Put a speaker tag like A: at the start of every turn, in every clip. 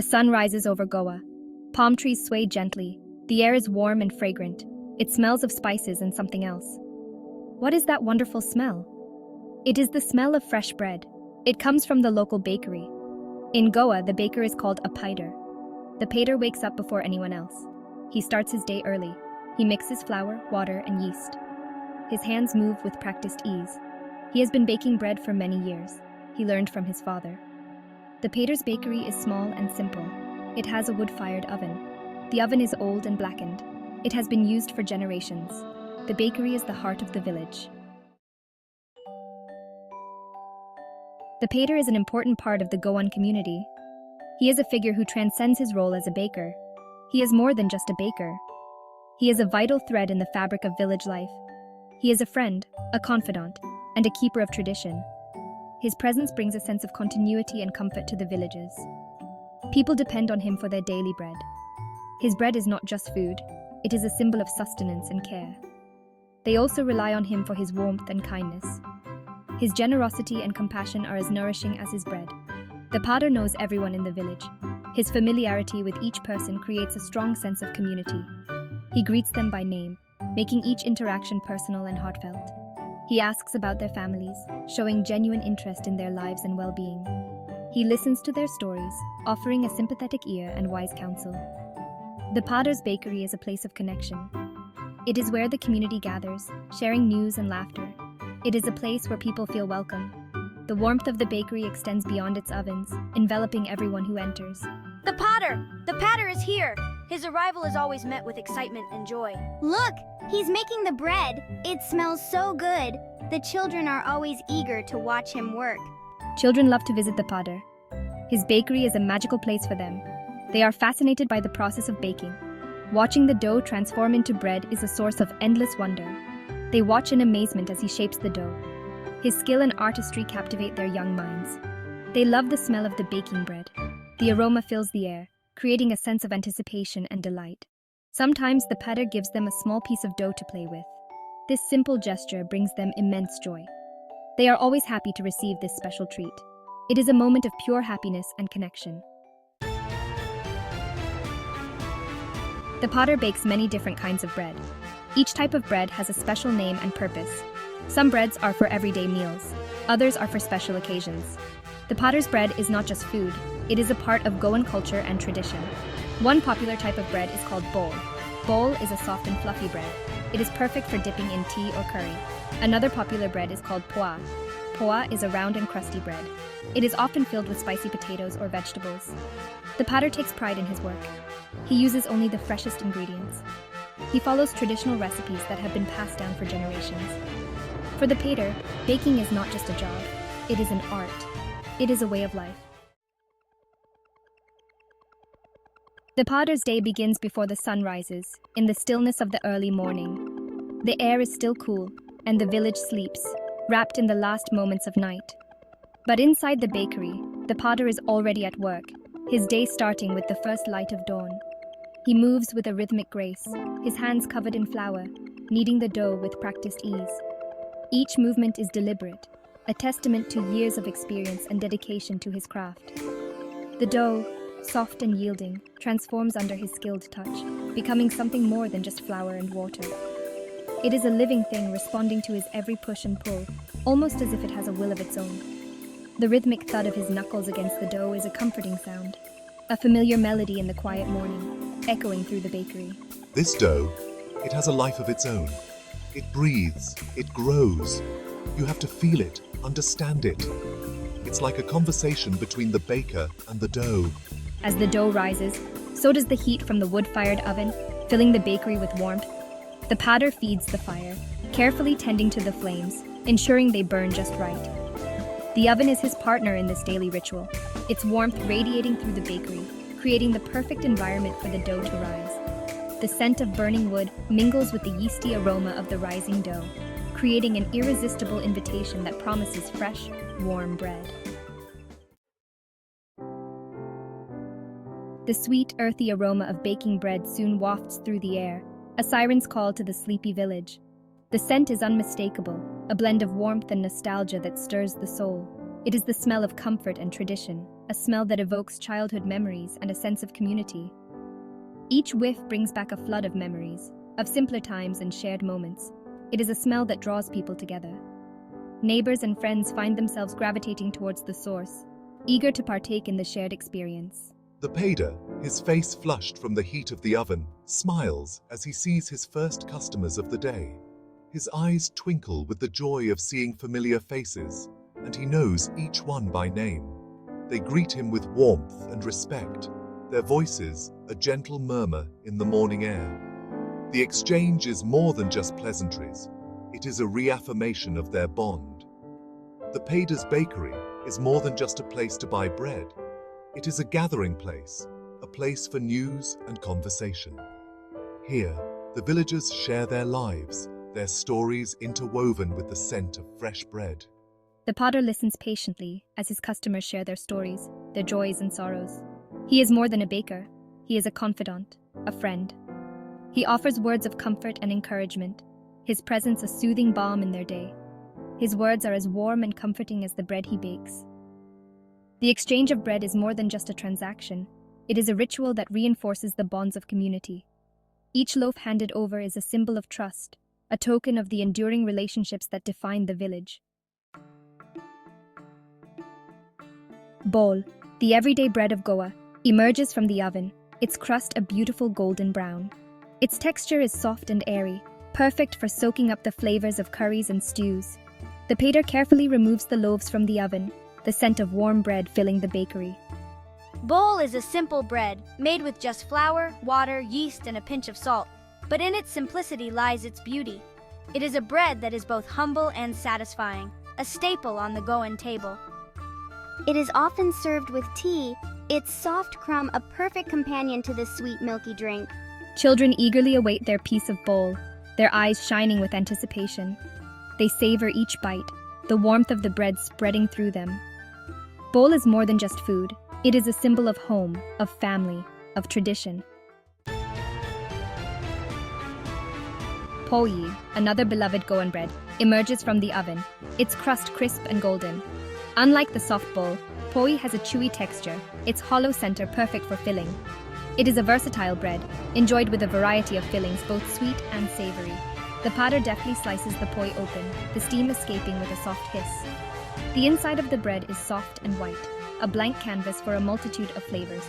A: The sun rises over Goa. Palm trees sway gently. The air is warm and fragrant. It smells of spices and something else. What is that wonderful smell? It is the smell of fresh bread. It comes from the local bakery. In Goa, the baker is called a pater. The pater wakes up before anyone else. He starts his day early. He mixes flour, water, and yeast. His hands move with practiced ease. He has been baking bread for many years. He learned from his father. The pater's bakery is small and simple. It has a wood-fired oven. The oven is old and blackened. It has been used for generations. The bakery is the heart of the village. The pater is an important part of the Goan community. He is a figure who transcends his role as a baker. He is more than just a baker. He is a vital thread in the fabric of village life. He is a friend, a confidant, and a keeper of tradition. His presence brings a sense of continuity and comfort to the villages. People depend on him for their daily bread. His bread is not just food, it is a symbol of sustenance and care. They also rely on him for his warmth and kindness. His generosity and compassion are as nourishing as his bread. The pater knows everyone in the village. His familiarity with each person creates a strong sense of community. He greets them by name, making each interaction personal and heartfelt. He asks about their families, showing genuine interest in their lives and well-being. He listens to their stories, offering a sympathetic ear and wise counsel. The pater's bakery is a place of connection. It is where the community gathers, sharing news and laughter. It is a place where people feel welcome. The warmth of the bakery extends beyond its ovens, enveloping everyone who enters.
B: The pater! The pater is here! His arrival is always met with excitement and joy.
C: Look! He's making the bread. It smells so good. The children are always eager to watch him work.
A: Children love to visit the pater. His bakery is a magical place for them. They are fascinated by the process of baking. Watching the dough transform into bread is a source of endless wonder. They watch in amazement as he shapes the dough. His skill and artistry captivate their young minds. They love the smell of the baking bread. The aroma fills the air, creating a sense of anticipation and delight. Sometimes the pater gives them a small piece of dough to play with. This simple gesture brings them immense joy. They are always happy to receive this special treat. It is a moment of pure happiness and connection. The pater bakes many different kinds of bread. Each type of bread has a special name and purpose. Some breads are for everyday meals. Others are for special occasions. The pater's bread is not just food. It is a part of Goan culture and tradition. One popular type of bread is called bol. Bol is a soft and fluffy bread. It is perfect for dipping in tea or curry. Another popular bread is called poie. Poie is a round and crusty bread. It is often filled with spicy potatoes or vegetables. The pater takes pride in his work. He uses only the freshest ingredients. He follows traditional recipes that have been passed down for generations. For the pater, baking is not just a job. It is an art. It is a way of life. The pater's day begins before the sun rises, in the stillness of the early morning. The air is still cool, and the village sleeps, wrapped in the last moments of night. But inside the bakery, the pater is already at work, his day starting with the first light of dawn. He moves with a rhythmic grace, his hands covered in flour, kneading the dough with practiced ease. Each movement is deliberate, a testament to years of experience and dedication to his craft. The dough, soft and yielding, transforms under his skilled touch, becoming something more than just flour and water. It is a living thing responding to his every push and pull, almost as if it has a will of its own. The rhythmic thud of his knuckles against the dough is a comforting sound, a familiar melody in the quiet morning, echoing through the bakery.
D: This dough, it has a life of its own. It breathes, it grows. You have to feel it, understand it. It's like a conversation between the baker and the dough.
A: As the dough rises, so does the heat from the wood-fired oven, filling the bakery with warmth. The pater feeds the fire, carefully tending to the flames, ensuring they burn just right. The oven is his partner in this daily ritual, its warmth radiating through the bakery, creating the perfect environment for the dough to rise. The scent of burning wood mingles with the yeasty aroma of the rising dough, creating an irresistible invitation that promises fresh, warm bread. The sweet, earthy aroma of baking bread soon wafts through the air, a siren's call to the sleepy village. The scent is unmistakable, a blend of warmth and nostalgia that stirs the soul. It is the smell of comfort and tradition, a smell that evokes childhood memories and a sense of community. Each whiff brings back a flood of memories, of simpler times and shared moments. It is a smell that draws people together. Neighbors and friends find themselves gravitating towards the source, eager to partake in the shared experience.
D: The pader, his face flushed from the heat of the oven, smiles as he sees his first customers of the day. His eyes twinkle with the joy of seeing familiar faces, and he knows each one by name. They greet him with warmth and respect, their voices a gentle murmur in the morning air. The exchange is more than just pleasantries. It is a reaffirmation of their bond. The Pader's Bakery is more than just a place to buy bread. It is a gathering place, a place for news and conversation. Here, the villagers share their lives, their stories interwoven with the scent of fresh bread.
A: The potter listens patiently as his customers share their stories, their joys and sorrows. He is more than a baker. He is a confidant, a friend. He offers words of comfort and encouragement, his presence a soothing balm in their day. His words are as warm and comforting as the bread he bakes. The exchange of bread is more than just a transaction. It is a ritual that reinforces the bonds of community. Each loaf handed over is a symbol of trust, a token of the enduring relationships that define the village. Bol, the everyday bread of Goa, emerges from the oven, its crust a beautiful golden brown. Its texture is soft and airy, perfect for soaking up the flavors of curries and stews. The pater carefully removes the loaves from the oven, the scent of warm bread filling the bakery.
B: Bowl is a simple bread, made with just flour, water, yeast, and a pinch of salt. But in its simplicity lies its beauty. It is a bread that is both humble and satisfying, a staple on the Goan table.
C: It is often served with tea, its soft crumb a perfect companion to this sweet milky drink.
A: Children eagerly await their piece of bowl, their eyes shining with anticipation. They savor each bite, the warmth of the bread spreading through them. Bowl is more than just food. It is a symbol of home, of family, of tradition. Poie, another beloved Goan bread, emerges from the oven, its crust crisp and golden. Unlike the soft bowl, poie has a chewy texture, its hollow center perfect for filling. It is a versatile bread, enjoyed with a variety of fillings, both sweet and savory. The pater deftly slices the poie open, the steam escaping with a soft hiss. The inside of the bread is soft and white, a blank canvas for a multitude of flavors.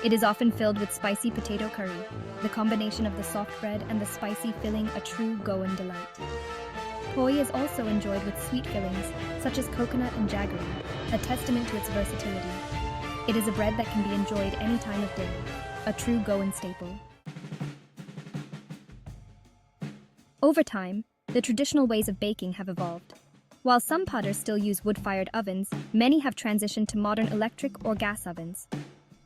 A: It is often filled with spicy potato curry, the combination of the soft bread and the spicy filling a true Goan delight. Poie is also enjoyed with sweet fillings, such as coconut and jaggery, a testament to its versatility. It is a bread that can be enjoyed any time of day, a true Goan staple. Over time, the traditional ways of baking have evolved. While some potters still use wood-fired ovens, many have transitioned to modern electric or gas ovens.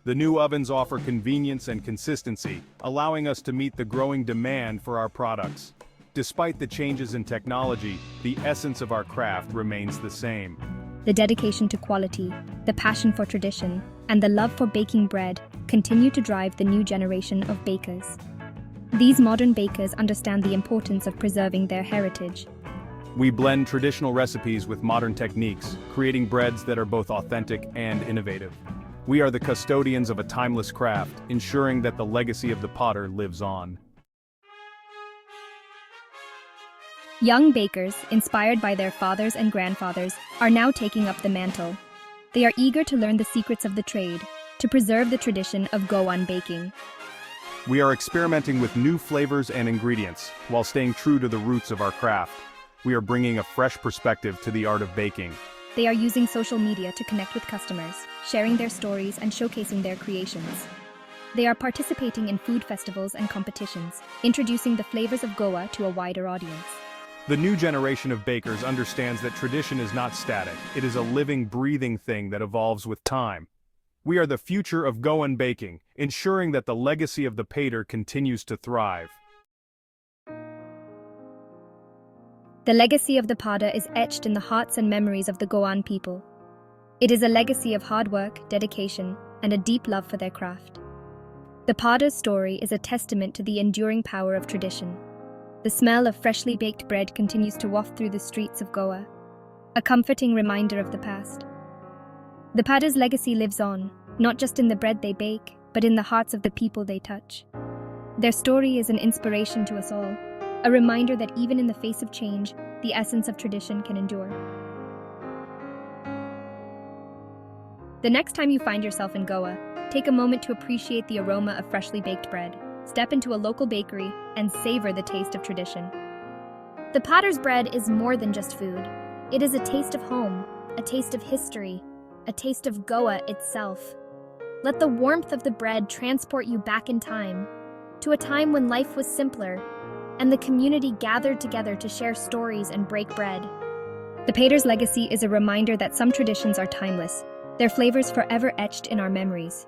E: The new ovens offer convenience and consistency, allowing us to meet the growing demand for our products. Despite the changes in technology, the essence of our craft remains the same.
A: The dedication to quality, the passion for tradition, and the love for baking bread continue to drive the new generation of bakers. These modern bakers understand the importance of preserving their heritage.
E: We blend traditional recipes with modern techniques, creating breads that are both authentic and innovative. We are the custodians of a timeless craft, ensuring that the legacy of the potter lives on.
A: Young bakers, inspired by their fathers and grandfathers, are now taking up the mantle. They are eager to learn the secrets of the trade, to preserve the tradition of Goan baking.
E: We are experimenting with new flavors and ingredients, while staying true to the roots of our craft. We are bringing a fresh perspective to the art of baking.
A: They are using social media to connect with customers, sharing their stories and showcasing their creations. They are participating in food festivals and competitions, introducing the flavors of Goa to a wider audience.
E: The new generation of bakers understands that tradition is not static, it is a living, breathing thing that evolves with time. We are the future of Goan baking, ensuring that the legacy of the pater continues to thrive.
A: The legacy of the pada is etched in the hearts and memories of the Goan people. It is a legacy of hard work, dedication, and a deep love for their craft. The pada's story is a testament to the enduring power of tradition. The smell of freshly baked bread continues to waft through the streets of Goa, a comforting reminder of the past. The Padda's legacy lives on, not just in the bread they bake, but in the hearts of the people they touch. Their story is an inspiration to us all, a reminder that even in the face of change, the essence of tradition can endure. The next time you find yourself in Goa, take a moment to appreciate the aroma of freshly baked bread, step into a local bakery, and savor the taste of tradition. The Potter's bread is more than just food. It is a taste of home, a taste of history, a taste of Goa itself. Let the warmth of the bread transport you back in time, to a time when life was simpler, and the community gathered together to share stories and break bread. The Padda's legacy is a reminder that some traditions are timeless, their flavors forever etched in our memories.